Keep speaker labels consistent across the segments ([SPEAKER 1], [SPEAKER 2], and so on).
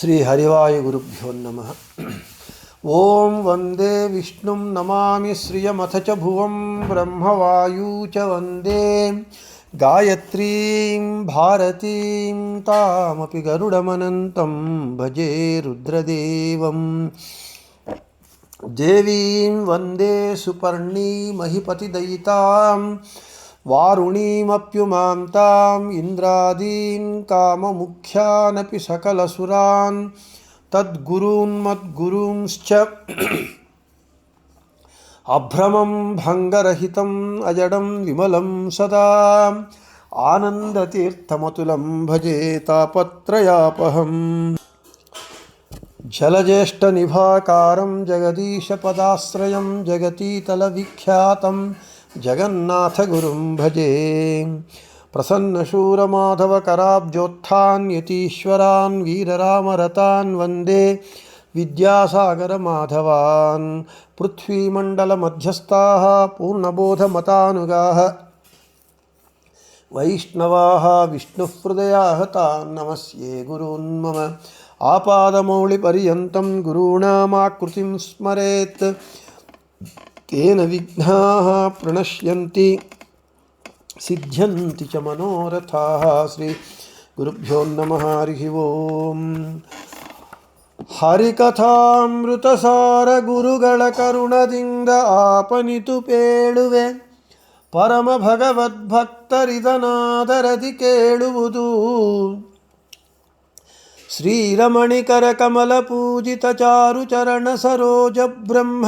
[SPEAKER 1] ಶ್ರೀ ಹರಿವಾಯುಗುರುಭ್ಯೋ ನಮಃ. ಓಂ ವಂದೇ ವಿಷ್ಣುಂ ನಮಾಮಿ ಶ್ರಿಯಮಥ ಚ ಭುವಂ ಬ್ರಹ್ಮವಾಯೂ ಚ ವಂದೇ ಗಾಯತ್ರೀಂ ಭಾರತೀಂ ತಾಮಪಿ ಗರುಡಮನಂತಂ ಭಜೆ ರುದ್ರದೇವಂ. ದೇವೀಂ ವಂದೇ ಸುಪರ್ಣೀಮಹಿಪತಿದಯಿತಾಂ ವಾರುಣೀಮಪ್ಯುಮಾಂ ತಾಂ ಇಂದ್ರಾದೀನ್ ಕಾಮಮುಖ್ಯಾನಪಿ ಸಕಲಸುರಾನ್ ತದ್ಗುರೂನ್ ಮದ್ಗುರೂಂಶ್ಚ ಅಭ್ರಮಂ ಭಂಗರಹಿತಂ ಅಜಡಂ ವಿಮಲಂ ಸದಾ ಆನಂದತೀರ್ಥಮತುಲಂ ಭಜೆ ತಾಪತ್ರಯಾಪಹಂ. ಜಲಜ್ಯೇಷ್ಠನಿಭಾಕಾರಂ ಜಗದೀಶಪದಾಶ್ರಯಂ ಜಗತೀತಲವಿಖ್ಯಾತಂ ಜಗನ್ನಾಥಗುರುಂ ಭಜೆ. ಪ್ರಸನ್ನಶೂರಮಾಧವಕರಾಬ್ಜೋತ್ಥಾನ್ಯತೀಶ್ವರಾನ್ ವೀರರಾಮರತಾನ್ ವಂದೇ ವಿದ್ಯಾಸಾಗರಮಾಧವಾನ್. ಪೃಥ್ವೀಮಂಡಲಮಧ್ಯಸ್ಥಾಃ ಪೂರ್ಣಬೋಧಮತಾನುಗಾಃ ವೈಷ್ಣವಾಃ ವಿಷ್ಣುಹೃದಯಾಃ ತಾನ್ ನಮಸ್ಯೆ ಗುರೂನ್ ಮಮ. ಆಪಾದಮೌಳಿಪರ್ಯಂತಂ ಗುರುಣಾಮಾಕೃತಿಂ ಸ್ಮರೇತ್ ತೇನ ವಿಘ್ನಾಃ ಪ್ರಣಶ್ಯಂತಿ ಸಿದ್ಧ್ಯಂತಿ ಚ ಮನೋರಥಾಃ. ಶ್ರೀ ಗುರುಭ್ಯೋ ನಮಃ. ಹರಿ ಓಂ. ಹರಿಕಥಾಮೃತಸಾರ ಗುರುಗಳ ಕರುಣದಿಂದ ಆಪನಿತು ಪೇಳುವೆ, ಪರಮ ಭಗವದ್ಭಕ್ತರಿದನಾದರದಿ ಕೇಳುವುದು. ಶ್ರೀರಮಣಿಕರ ಕಮಲ ಪೂಜಿತ ಚಾರು ಚರಣ ಸರೋಜ ಬ್ರಹ್ಮ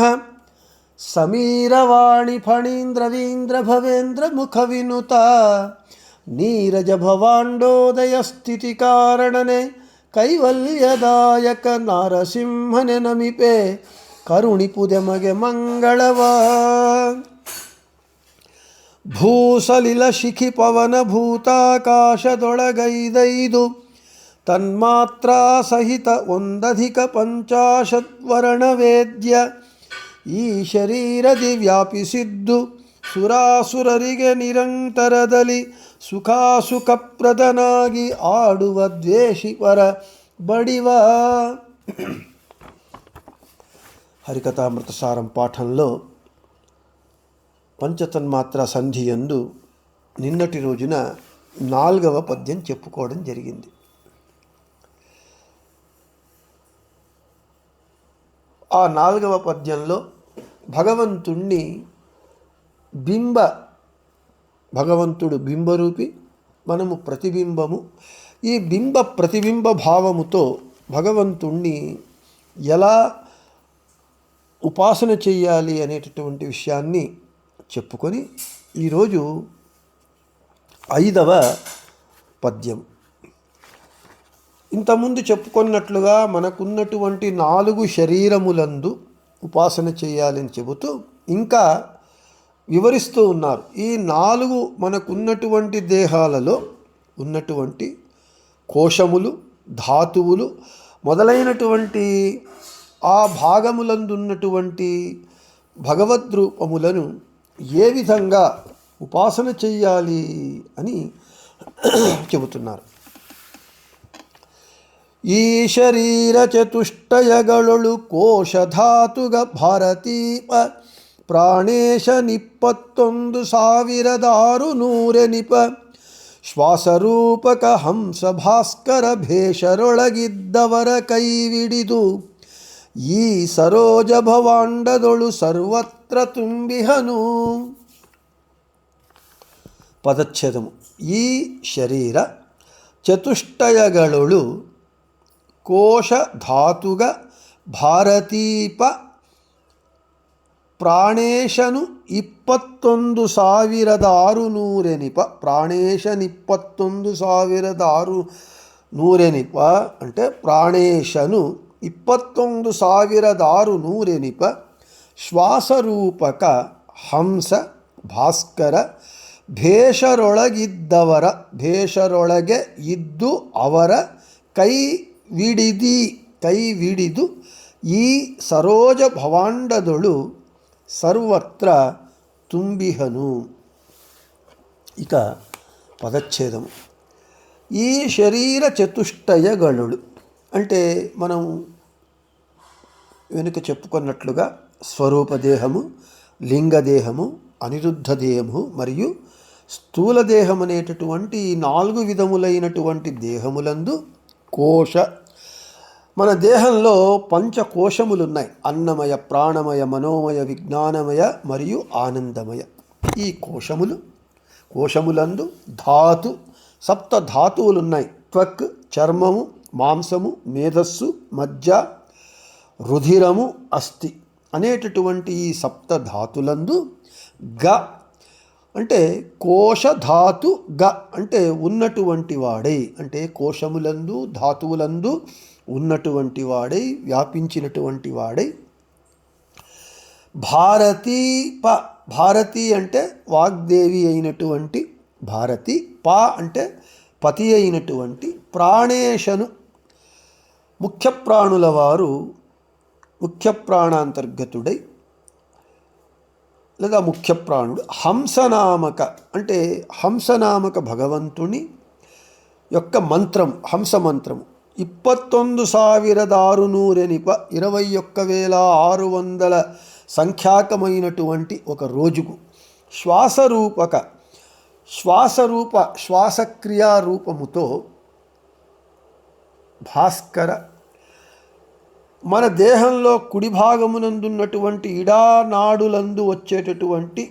[SPEAKER 1] ಸಮೀರವಾಣಿ ಫಣೀಂದ್ರವೀಂದ್ರ ಭವೇಂದ್ರ ಮುಖ ವಿನುತ ನೀರಜ ಭವಾಂಡೋದಯ ಸ್ಥಿತಿ ಕಾರಣನೆ ಕೈವಲ್ಯದಾಯಕ ನಾರಸಿಂಹನೆ ನಮಿಪೆ ಕರುಣಿಪುದೆ ಮಗೆ ಮಂಗಳವ. ಭೂಸಲಿಲ ಶಿಖಿ ಪವನ ಭೂತಾಕಾಶದೊಳಗೈದೈದು ತನ್ಮಾತ್ರಾ ಸಹಿತ ಒಂದಧಿಕ ಪಂಚಾಶದ್ವರ್ಣವೇದ್ಯ ಈ ಶರೀರದಿ ವ್ಯಾಪಿಸಿದ್ದು ಸುರಾಸುರರಿಗೆ ನಿರಂತರದಲ್ಲಿ ಸುಖಾಸುಖಪ್ರದನಾಗಿ ಆಡುವ ದ್ವೇಷಿಪರ ಬಡಿವ. హరికథామృతసారం పాఠంలో పంచతన్మాత్ర సంధి యందు నిన్నటి రోజున 4వ పద్యం చెప్పుకోవడం జరిగింది. ఆ 4వ పద్యంలో భగవంతుడు బింబరూపి, మనము ప్రతిబింబము. ఈ ప్రతిబింబ భావముతో భగవంతుణ్ణి ఎలా ఉపాసన చెయ్యాలి అనేటటువంటి విషయాన్ని చెప్పుకొని ఈరోజు 5వ పద్యం. ఇంతకుముందు చెప్పుకున్నట్లుగా మనకున్నటువంటి 4 శరీరములందు ఉపాసన చేయాలని చెబుతూ ఇంకా వివరిస్తూ ఉన్నారు. ఈ 4 మనకున్నటువంటి దేహాలలో ఉన్నటువంటి కోశములు, ధాతువులు మొదలైనటువంటి ఆ భాగములందు ఉన్నటువంటి భగవద్రూపములను ఏ విధంగా ఉపాసన చెయ్యాలి అని చెబుతున్నారు. ಈ ಶರೀರ ಚತುಷ್ಟಯಗಳೊಳು ಕೋಶಧಾತುಗ ಭಾರತೀಪ ಪ್ರಾಣೇಶ 21,600 ನಿಪ ಶ್ವಾಸರೂಪಕ ಹಂಸ ಭಾಸ್ಕರ ಭೇಷರೊಳಗಿದ್ದವರ ಕೈವಿಡಿದು ಈ ಸರೋಜ ಭವಾಂಡದೊಳು ಸರ್ವತ್ರ ತುಂಬಿಹನು. ಪದಚ್ಛೇದము. ಈ ಶರೀರ ಚತುಷ್ಟಯಗಳೊಳು ಕೋಶ ಧಾತುಗ ಭಾರತೀಪ ಪ್ರಾಣೇಶನು 21,600 నిప. ప్రాణేశను 21,600 నిప అంటే ప్రాణేశను 21,600 నిప ಶ್ವಾಸರೂಪಕ ಹಂಸ ಭಾಸ್ಕರ ಭೇಷರೊಳಗಿದ್ದವರ ಭೇಷರೊಳಗೆ ಇದ್ದು ಅವರ ಕೈವಿಡಿದು ಈ ಸರೋಜ ಭವಾಂಡದೊಳು ಸರ್ವತ್ರ ತುಂಬಿಹನು. ఇక పదచ్ఛేదము. ఈ శరీర చతుష్టయగళులు అంటే మనం వెనుక చెప్పుకున్నట్లుగా స్వరూపదేహము, లింగదేహము, అనిరుద్ధ దేహము మరియు స్థూల దేహం అనేటటువంటి 4 విధములైనటువంటి దేహములందు కోశ, మన దేహంలో పంచకోశములున్నాయి. అన్నమయ, ప్రాణమయ, మనోమయ, విజ్ఞానమయ మరియు ఆనందమయ. ఈ కోశములందు సప్త ధాతువులున్నాయి. త్వక్, చర్మము, మాంసము, మేధస్సు, మజ్జ, రుధిరము, అస్థి అనేటటువంటి ఈ సప్త ధాతులందు గ అంటే కోశధాతు, గ అంటే ఉన్నటువంటి వాడై, అంటే కోశములందు ధాతువులందు ఉన్నటువంటి వాడై, వ్యాపించినటువంటి వాడై. భారతి అంటే వాగ్దేవి అయినటువంటి భారతి. అంటే పతి అయినటువంటి ప్రాణేశను, ముఖ్య ప్రాణుల వారు, ముఖ్య ప్రాణాంతర్గతుడై లేదా ముఖ్య ప్రాణుడు. హంసనామక అంటే హంసనామక భగవంతుని యొక్క మంత్రం, హంస మంత్రము 21,600 21,600 సంఖ్యాకమైనటువంటి ఒక రోజుకు శ్వాసక్రియారూపముతో భాస్కర, మన దేహంలో కుడి భాగమునందున్నటువంటి ఇడానాడులందు వచ్చేటటువంటి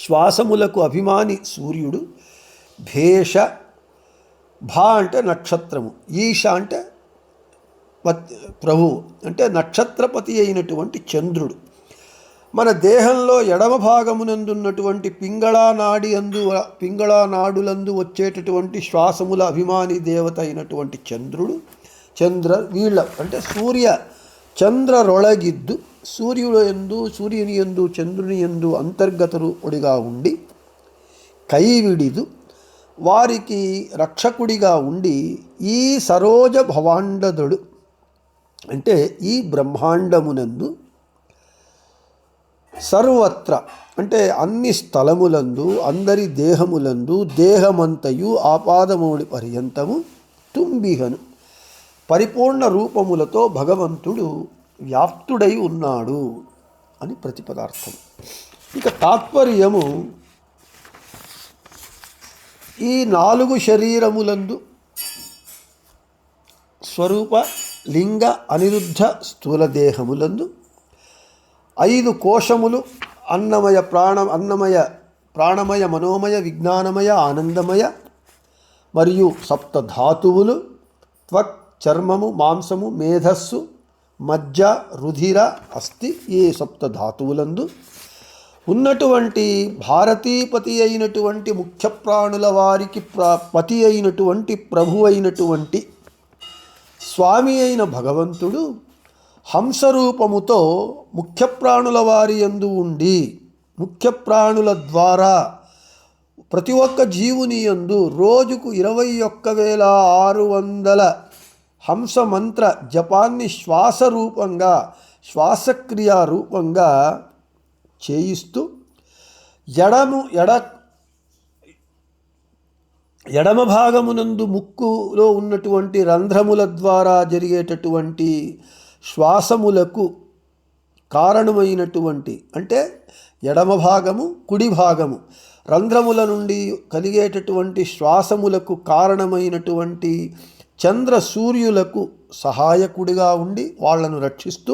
[SPEAKER 1] శ్వాసములకు అభిమాని సూర్యుడు. భేష, భా అంటే నక్షత్రము, ఈశ అంటే ప్రభువు అంటే నక్షత్రపతి అయినటువంటి చంద్రుడు. మన దేహంలో ఎడమ భాగమునందున్నటువంటి పింగళా నాడులందు వచ్చేటటువంటి శ్వాసముల అభిమాని దేవత అయినటువంటి చంద్రుడు. వీళ్ళ అంటే చంద్రరొళగిద్దు సూర్యుని యందు చంద్రుని యందు అంతర్గతుడిగా ఉండి కైవిడిదు వారికి రక్షకుడిగా ఉండి ఈ సరోజ భవాండదుడు అంటే ఈ బ్రహ్మాండమునందు సర్వత్ర అంటే అన్ని స్థలములందు అందరి దేహములందు దేహమంతయు ఆపాదమౌళి పర్యంతము తుంబిహను పరిపూర్ణ రూపములతో భగవంతుడు వ్యాప్తుడై ఉన్నాడు అని ప్రతిపదార్థం. ఇక తాత్పర్యము, ఈ 4 శరీరములందు స్వరూప, లింగ, అనిరుద్ధ, స్థూల దేహములందు 5 కోశములు అన్నమయ, ప్రాణమయ, మనోమయ, విజ్ఞానమయ, ఆనందమయ మరియు సప్త ధాతువులు త్వక్, చర్మము, మాంసము, మేధస్సు, మజ్జ, రుధిర, అస్థి ఈ సప్త ధాతువులందు ఉన్నటువంటి భారతీపతి అయినటువంటి ముఖ్య ప్రాణుల వారికి పతి అయినటువంటి ప్రభు అయినటువంటి స్వామి అయిన భగవంతుడు హంసరూపముతో ముఖ్య ప్రాణుల వారి యందు ఉండి ముఖ్య ప్రాణుల ద్వారా ప్రతి ఒక్క జీవుని యందు రోజుకు 21,600 హంస మంత్ర జపాన్ని శ్వాసక్రియా రూపంగా చేయిస్తూ ఎడమ భాగమునందు ముక్కులో ఉన్నటువంటి రంధ్రముల ద్వారా జరిగేటటువంటి శ్వాసములకు కారణమైనటువంటి అంటే ఎడమ భాగము, కుడి భాగము రంధ్రముల నుండి కలిగేటటువంటి శ్వాసములకు కారణమైనటువంటి చంద్ర సూర్యులకు సహాయకుడిగా ఉండి వాళ్లను రక్షిస్తూ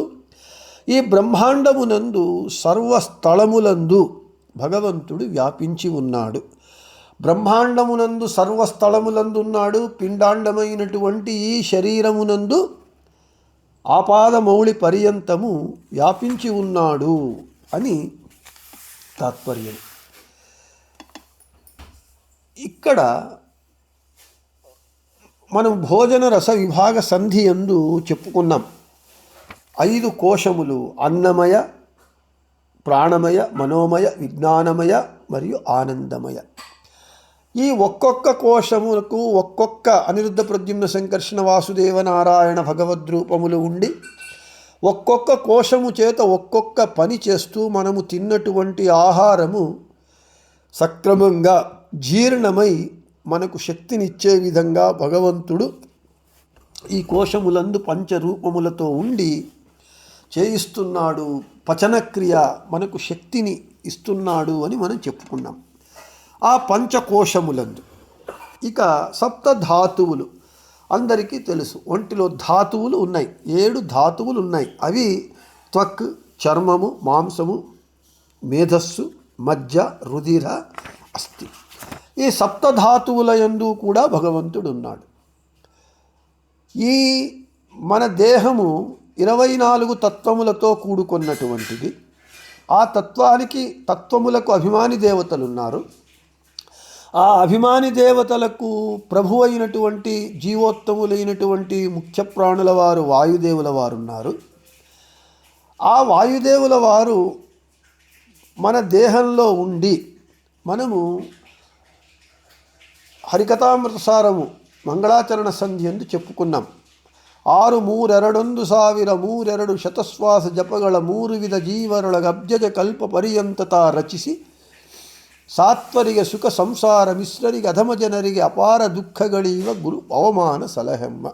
[SPEAKER 1] ఈ బ్రహ్మాండమునందు సర్వస్థలములందు భగవంతుడు వ్యాపించి ఉన్నాడు. బ్రహ్మాండమునందు సర్వస్థలములందు ఉన్నాడు. పిండాండమైనటువంటి ఈ శరీరమునందు ఆపాదమౌళి పర్యంతము వ్యాపించి ఉన్నాడు అని తాత్పర్యం. ఇక్కడ మనం భోజన రస విభాగ సంధి యందు చెప్పుకున్నాం. 5 కోశములు అన్నమయ, ప్రాణమయ, మనోమయ, విజ్ఞానమయ మరియు ఆనందమయ. ఈ ఒక్కొక్క కోశములకు ఒక్కొక్క అనిరుద్ధ ప్రద్యుమ్న సంకర్షణ వాసుదేవ నారాయణ భగవద్రూపములు ఉండి ఒక్కొక్క కోశము చేత ఒక్కొక్క పని చేస్తూ మనము తిన్నటువంటి ఆహారము సక్రమంగా జీర్ణమై మనకు శక్తినిచ్చే విధంగా భగవంతుడు ఈ కోశములందు పంచరూపములతో ఉండి చేయిస్తున్నాడు. పచనక్రియ మనకు శక్తిని ఇస్తున్నాడు అని మనం చెప్పుకున్నాం. ఆ పంచకోశములందు ఇక సప్తధాతువులు అందరికీ తెలుసు. ఒంటిలో ధాతువులు ఉన్నాయి, 7 ధాతువులు ఉన్నాయి. అవి త్వక్, చర్మము, మాంసము, మేధస్సు, మజ్జ, రుధిర, అస్థి. ఈ సప్తధాతువుల యందు కూడా భగవంతుడు ఉన్నాడు. ఈ మన దేహము 24 తత్వములతో కూడుకున్నటువంటిది. ఆ తత్వములకు అభిమాని దేవతలు ఉన్నారు. ఆ అభిమాని దేవతలకు ప్రభు అయినటువంటి జీవోత్తములైనటువంటి ముఖ్య ప్రాణుల వారు వాయుదేవుల వారు ఉన్నారు. ఆ వాయుదేవుల వారు మన దేహంలో ఉండి మనము హరికథామృతసారము మంగళాచరణ సంధి ఎందు చెప్పుకున్నాం. 6 ಶತಶ್ವಾಸ ಜಪಗಳ 3 ವಿಧ ಜೀವರೊಳಗ ಅಬ್ಜಜ ಕಲ್ಪ ಪರ್ಯಂತತ ರಚಿಸಿ ಸಾತ್ವರಿಗೆ ಸುಖ ಸಂಸಾರ ಮಿಶ್ರರಿಗೆ ಅಧಮ ಜನರಿಗೆ ಅಪಾರ ದುಃಖಗಳೀವ ಗುರು ಅವಮಾನ ಸಲಹೆಮ್ಮ.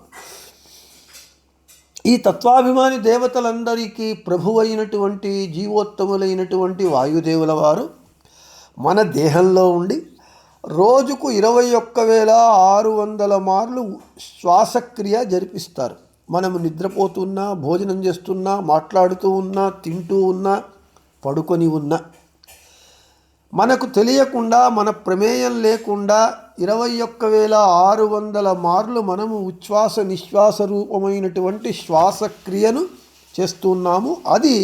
[SPEAKER 1] ఈ తత్వాభిమాని దేవతలందరికీ ప్రభువైనటువంటి జీవోత్తములైనటువంటి వాయుదేవుల వారు మన దేహంలో ఉండి రోజుకు 21,600 మార్లు శ్వాసక్రియ జరిపిస్తారు. మనము నిద్రపోతున్నా, భోజనం చేస్తున్నా, మాట్లాడుతూ ఉన్నా, తింటూ ఉన్నా, పడుకొని ఉన్నా మనకు తెలియకుండా, మన ప్రమేయం లేకుండా 21,600 మార్లు మనము ఉచ్ఛ్వాస నిశ్వాస రూపమైనటువంటి శ్వాసక్రియను చేస్తున్నాము. అది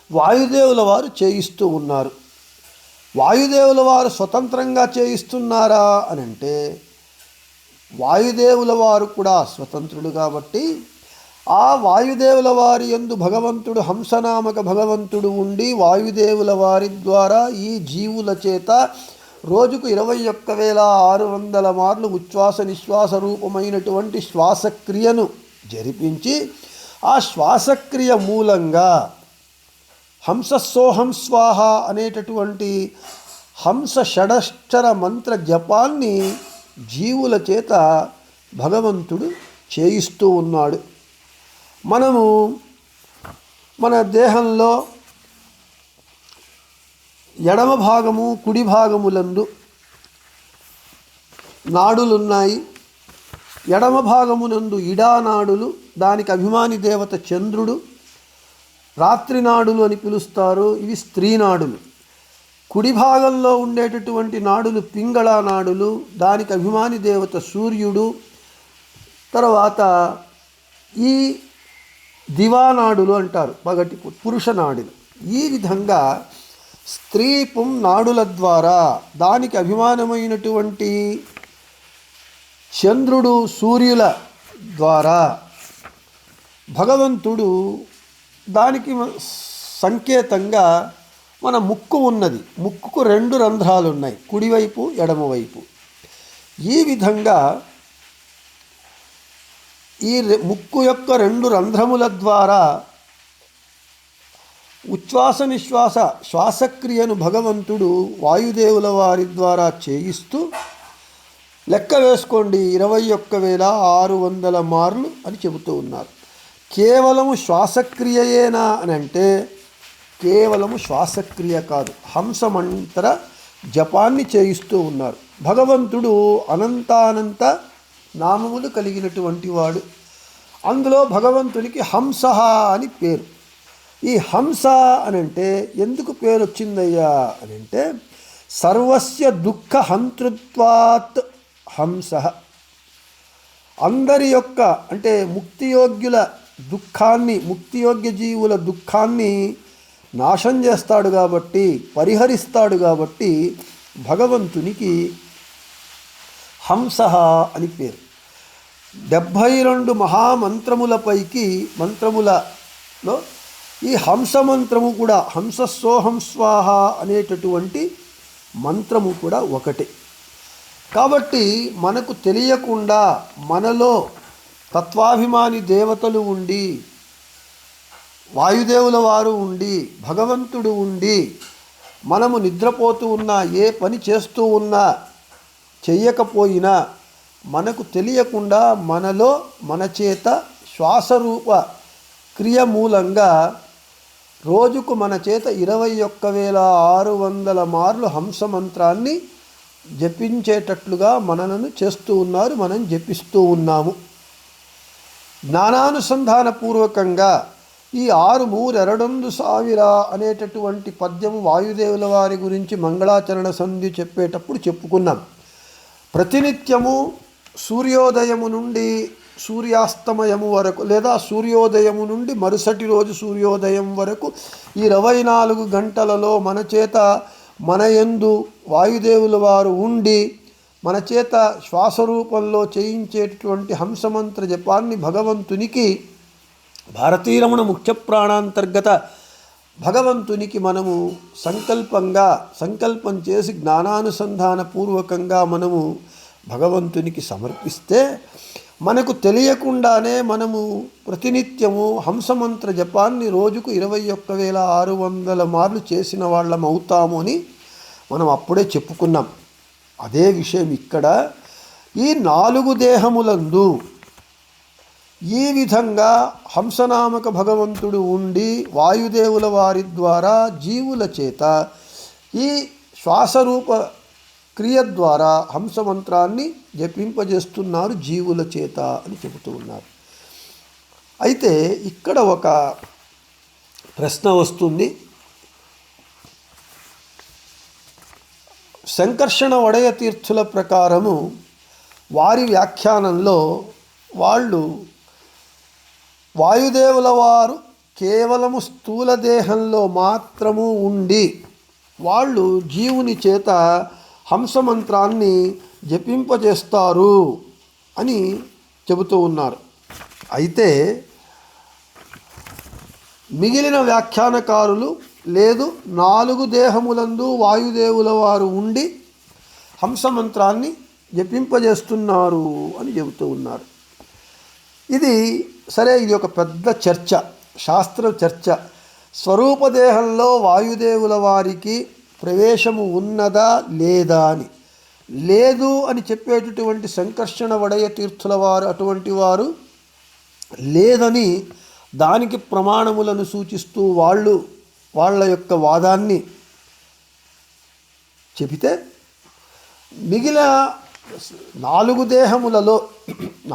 [SPEAKER 1] వాయుదేవుల వారు చేయిస్తూ ఉన్నారు. వాయుదేవుల వారు స్వతంత్రంగా చేయిస్తున్నారా అని అంటే వాయుదేవుల వారు కూడా స్వతంత్రుడు కాబట్టి ఆ వాయుదేవుల వారి యందు భగవంతుడు హంసనామక భగవంతుడు ఉండి వాయుదేవుల వారి ద్వారా ఈ జీవుల చేత రోజుకు 21,600 మార్లు ఉచ్ఛ్వాస నిశ్వాస రూపమైనటువంటి శ్వాసక్రియను జరిపించి ఆ శ్వాసక్రియ మూలంగా హంసస్సోహం స్వాహ అనేటటువంటి హంస షడక్షర మంత్ర జపాన్ని జీవుల చేత భగవంతుడు చేయిస్తూ ఉన్నాడు. మనము మన దేహంలో ఎడమ భాగము కుడి భాగములందు నాడులున్నాయి. ఎడమ భాగమునందు ఇడానాడులు, దానికి అభిమాని దేవత చంద్రుడు. రాత్రి నాడులు అని పిలుస్తారు. ఇవి స్త్రీ నాడులు. కుడి భాగంలో ఉండేటటువంటి నాడులు పింగళ నాడులు, దానికి అభిమాని దేవత సూర్యుడు. తర్వాత ఈ దివానాడులు అంటారు, పగటి పురుష నాడులు. ఈ విధంగా స్త్రీ పుం నాడుల ద్వారా దానికి అభిమానమైనటువంటి చంద్రుడు సూర్యుల ద్వారా భగవంతుడు దానికి సంకేతంగా మన ముక్కు ఉన్నది. ముక్కుకు 2 రంధ్రాలు ఉన్నాయి, కుడివైపు ఎడమవైపు. ఈ విధంగా ఈ ముక్కు యొక్క 2 రంధ్రముల ద్వారా ఉచ్ఛ్వాస నిశ్వాస శ్వాసక్రియను భగవంతుడు వాయుదేవుల వారి ద్వారా చేయిస్తూ లెక్క వేసుకోండి 21,600 మార్లు అని చెబుతూ ఉన్నారు. కేవలము శ్వాసక్రియయేనా అని అంటే కేవలము శ్వాసక్రియ కాదు, హంసమంత్ర జపాన్ని చేయిస్తూ ఉన్నారు. భగవంతుడు అనంతానంత నామములు కలిగినటువంటి వాడు. అందులో భగవంతునికి హంస అని పేరు. ఈ హంస అని అంటే ఎందుకు పేరు వచ్చిందయ్యా అని అంటే సర్వస్య దుఃఖ హంతృత్వాత్ హంస. అందరి యొక్క అంటే ముక్తియోగ్యుల దుఃఖాన్ని, ముక్తియోగ్య జీవుల దుఃఖాన్ని నాశం చేస్తాడు కాబట్టి, పరిహరిస్తాడు కాబట్టి భగవంతునికి హంస అని పేరు. 72 మహామంత్రములపైకి మంత్రములలో ఈ హంస మంత్రము కూడా, హంసస్సోహం స్వాహ అనేటటువంటి మంత్రము కూడా ఒకటే. కాబట్టి మనకు తెలియకుండా మనలో తత్వాభిమాని దేవతలు ఉండి, వాయుదేవుల వారు ఉండి, భగవంతుడు ఉండి, మనము నిద్రపోతూ ఉన్నా, ఏ పని చేస్తూ ఉన్నా, చెయ్యకపోయినా మనకు తెలియకుండా మనలో మన చేత శ్వాసరూప క్రియ మూలంగా రోజుకు మన చేత 21,600 మార్లు హంసమంత్రాన్ని జపించేటట్లుగా మనలను చేస్తూ ఉన్నారు, మనం జపిస్తూ ఉన్నాము. జ్ఞానానుసంధాన పూర్వకంగా ఈ 6,3,2,000 అనేటటువంటి పద్యము వాయుదేవుల వారి గురించి మంగళాచరణ సంధి చెప్పేటప్పుడు చెప్పుకున్నాం. ప్రతినిత్యము సూర్యోదయము నుండి సూర్యాస్తమయము వరకు లేదా సూర్యోదయము నుండి మరుసటి రోజు సూర్యోదయం వరకు 24 గంటలలో మన చేత మన యందు వాయుదేవుల వారు ఉండి మన చేత శ్వాసరూపంలో చేయించేటటువంటి హంసమంత్ర జపాన్ని భగవంతునికి భారతీరమణ ముఖ్య ప్రాణాంతర్గత భగవంతునికి మనము సంకల్పం చేసి జ్ఞానానుసంధాన పూర్వకంగా మనము భగవంతునికి సమర్పిస్తే మనకు తెలియకుండానే మనము ప్రతినిత్యము హంసమంత్ర జపాన్ని రోజుకు 21,600 మార్లు చేసిన వాళ్ళం అవుతాము అని మనం అప్పుడే చెప్పుకున్నాం. అదే విషయం ఇక్కడ ఈ 4 దేహములందు ఈ విధంగా హంసనామక భగవంతుడు ఉండి వాయుదేవుల వారి ద్వారా జీవుల చేత ఈ శ్వాసరూప క్రియ ద్వారా హంసమంత్రాన్ని జపింపజేస్తున్నారు జీవుల చేత అని చెబుతూ ఉన్నారు. అయితే ఇక్కడ ఒక ప్రశ్న వస్తుంది. సంకర్షణ వడయ తీర్థుల ప్రకారము వారి వ్యాఖ్యానంలో వాళ్ళు వాయుదేవుల వారు కేవలము స్థూల దేహంలో మాత్రము ఉండి వాళ్ళు జీవుని చేత హంసమంత్రాన్ని జపింపజేస్తారు అని చెబుతూ ఉన్నారు. అయితే మిగిలిన వ్యాఖ్యానకారులు లేదు, 4 దేహములందు వాయుదేవుల వారు ఉండి హంసమంత్రాన్ని జపింపజేస్తున్నారు అని చెబుతూ ఉన్నారు. ఇది ఒక పెద్ద చర్చ, శాస్త్ర చర్చ. స్వరూపదేహంలో వాయుదేవుల వారికి ప్రవేశము ఉన్నదా లేదా అని. లేదు అని చెప్పేటటువంటి సంకర్షణ వడయ తీర్థుల వారు అటువంటి వారు లేదని దానికి ప్రమాణములను సూచిస్తూ వాళ్ళ యొక్క వాదాన్ని చెబితే, మిగిలిన 4 దేహములలో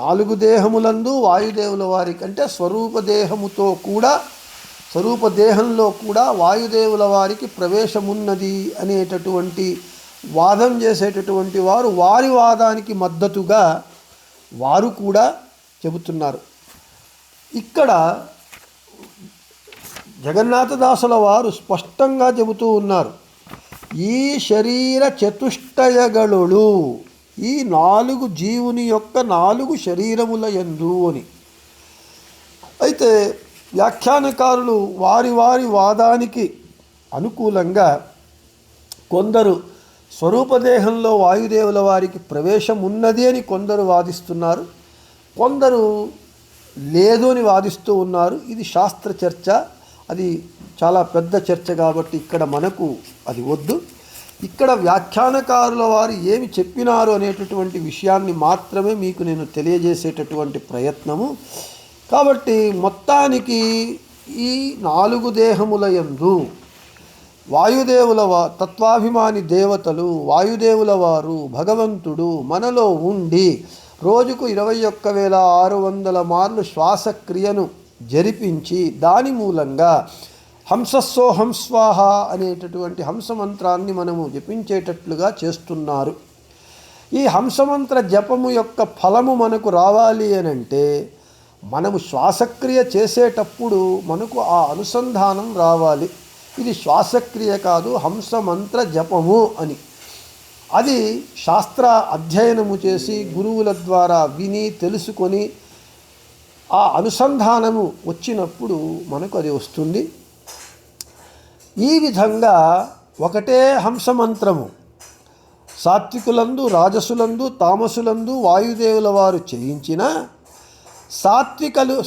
[SPEAKER 1] 4 దేహములందు వాయుదేవుల వారికి అంటే స్వరూపదేహంలో కూడా వాయుదేవుల వారికి ప్రవేశమున్నది అనేటటువంటి వాదం చేసేటటువంటి వారు వారి వాదానికి మద్దతుగా వారు కూడా చెబుతున్నారు. ఇక్కడ జగన్నాథదాసుల వారు స్పష్టంగా చెబుతూ ఉన్నారు, ఈ శరీర చతుష్టయగళులు ఈ 4 జీవుని యొక్క 4 శరీరముల యందు అని. అయితే వ్యాఖ్యానకారులు వారి వాదానికి అనుకూలంగా కొందరు స్వరూపదేహంలో వాయుదేవుల వారికి ప్రవేశం ఉన్నది అని కొందరు వాదిస్తున్నారు, కొందరు లేదు అని వాదిస్తూ ఉన్నారు. ఇది శాస్త్ర చర్చ, అది చాలా పెద్ద చర్చ కాబట్టి ఇక్కడ మనకు అది వద్దు. ఇక్కడ వ్యాఖ్యానకారుల వారు ఏమి చెప్పినారు అనేటటువంటి విషయాన్ని మాత్రమే మీకు నేను తెలియజేసేటటువంటి ప్రయత్నము. కాబట్టి మొత్తానికి ఈ 4 దేహముల యందు వాయుదేవుల తత్వాభిమాని దేవతలు వాయుదేవుల వారు భగవంతుడు మనలో ఉండి రోజుకు 21,600 మార్లు శ్వాసక్రియను జరిపించి దాని మూలంగా హంసస్సోహం స్వాహ అనేటటువంటి హంసమంత్రాన్ని మనము జపించేటట్లుగా చేస్తున్నారు. ఈ హంసమంత్ర జపము యొక్క ఫలము మనకు రావాలి అనంటే మనము శ్వాసక్రియ చేసేటప్పుడు మనకు ఆ అనుసంధానం రావాలి. ఇది శ్వాసక్రియ కాదు, హంసమంత్ర జపము అని. అది శాస్త్ర అధ్యయనము చేసి గురువుల ద్వారా విని తెలుసుకొని ఆ అనుసంధానము వచ్చినప్పుడు మనకు అది వస్తుంది. ఈ విధంగా ఒకటే హంసమంత్రము సాత్వికులందు రాజసులందు తామసులందు వాయుదేవుల వారు చేయించిన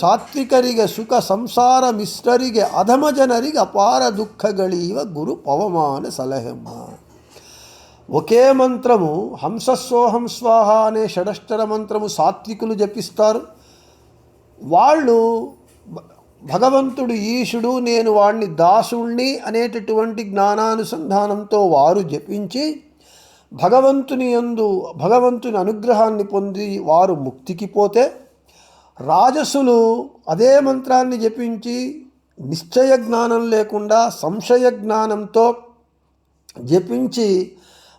[SPEAKER 1] ಸಾತ್ವಿಕರಿಗೆ ಸುಖ ಸಂಸಾರ ಮಿಶ್ರರಿಗೆ ಅಧಮ ಜನರಿಗೆ ಅಪಾರ ದುಃಖಗಳೀವ ಗುರು ಪವಮಾನ ಸಲಹೆಮ್ಮ. ఒకే మంత్రము హంసస్సోహం స్వాహ అనే షడష్టర మంత్రము సాత్వికులు జపిస్తారు. వాళ్ళు భగవంతుడు ఈశుడు, నేను వాణ్ణి దాసుణ్ణి అనేటటువంటి జ్ఞానానుసంధానంతో వారు జపించి భగవంతుని అనుగ్రహాన్ని పొంది వారు ముక్తికి పోతే, రాజసులు అదే మంత్రాన్ని జపించి నిశ్చయ జ్ఞానం లేకుండా సంశయ జ్ఞానంతో జపించి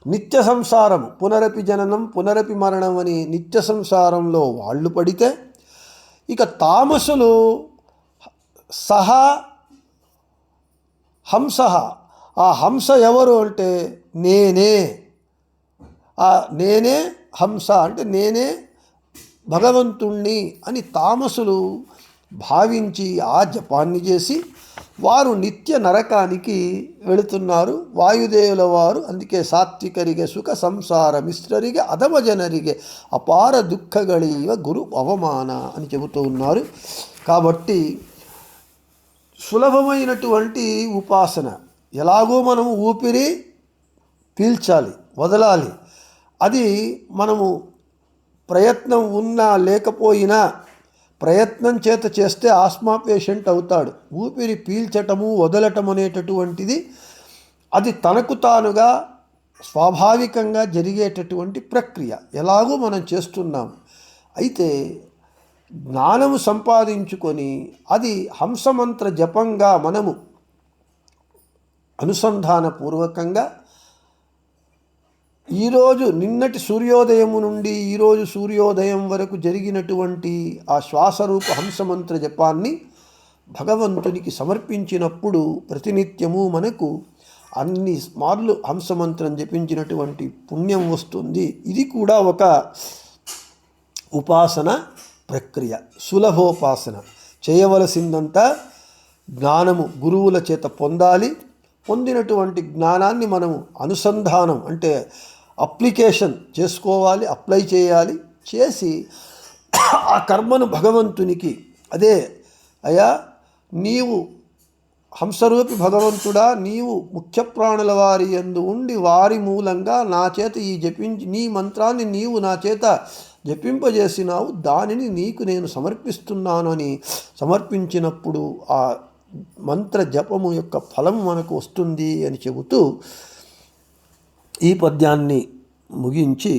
[SPEAKER 1] నిత్య సంసారం, పునరపి జననం పునరపి మరణం అని నిత్య సంసారంలో వాళ్ళు పడితే, ఇక తామసులు హంస, ఆ హంస ఎవరు అంటే నేనే హంస అంటే నేనే భగవంతుణ్ణి అని తామసులు భావించి ఆ జపాన్ని చేసి వారు నిత్య నరకానికి వెళుతున్నారు. వాయుదేవుల వారు అందుకే ಸಾತ್ವಿಕರಿಗೆ ಸುಖ ಸಂಸಾರ ಮಿಶ್ರರಿಗೆ ಅಧಮ ಜನರಿಗೆ ಅಪಾರ ದುಃಖಗಳೀವ ಗುರು ಅವಮಾನ అని చెబుతూ ఉన్నారు. కాబట్టి సులభమైనటువంటి ఉపాసన, ఎలాగో మనము ఊపిరి పీల్చాలి, వదలాలి. అది మనము ప్రయత్నం ఉన్నా లేకపోయినా ప్రయత్నం చేత చేస్తే ఆస్మా పేషెంట్ అవుతాడు. ఊపిరి పీల్చటము వదలటం అనేటటువంటిది అది తనకు తానుగా స్వాభావికంగా జరిగేటటువంటి ప్రక్రియ, ఎలాగో మనం చేస్తున్నాం. అయితే జ్ఞానము సంపాదించుకొని అది హంసమంత్ర జపంగా మనము అనుసంధానపూర్వకంగా ఈరోజు నిన్నటి సూర్యోదయము నుండి ఈరోజు సూర్యోదయం వరకు జరిగినటువంటి ఆ శ్వాసరూప హంసమంత్ర జపాన్ని భగవంతునికి సమర్పించినప్పుడు ప్రతినిత్యము మనకు అన్ని మార్లు హంసమంత్రం జపించినటువంటి పుణ్యం వస్తుంది. ఇది కూడా ఒక ఉపాసన ప్రక్రియ, సులభోపాసన. చేయవలసిందంతా జ్ఞానము గురువుల చేత పొందాలి. పొందినటువంటి జ్ఞానాన్ని మనము అనుసంధానం అంటే అప్లికేషన్ చేసుకోవాలి, అప్లై చేయాలి. చేసి ఆ కర్మను భగవంతునికి, అదే అయ్యా నీవు హంసరూపి భగవంతుడా, నీవు ముఖ్య ప్రాణుల వారి యందు ఉండి వారి మూలంగా నా చేత ఈ జపించి నీ మంత్రాన్ని నీవు నా చేత జపింపజేసినావు, దానిని నీకు నేను సమర్పిస్తున్నాను అని సమర్పించినప్పుడు ఆ మంత్ర జపము యొక్క ఫలం మనకు వస్తుంది అని చెబుతూ ఈ పద్యాన్ని ముగించి,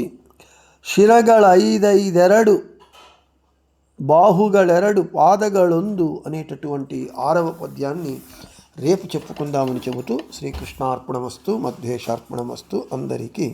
[SPEAKER 1] ಶಿರಗಳೈದೈದೆರಡು బాహుగಳೆರಡು పాదಗಳೊಂದು అనేటటువంటి 6వ పద్యాన్ని రేపు చెప్పుకుందామని చెబుతూ శ్రీకృష్ణార్పణమస్తు, మధ్వేశార్పణమస్తు. అందరికీ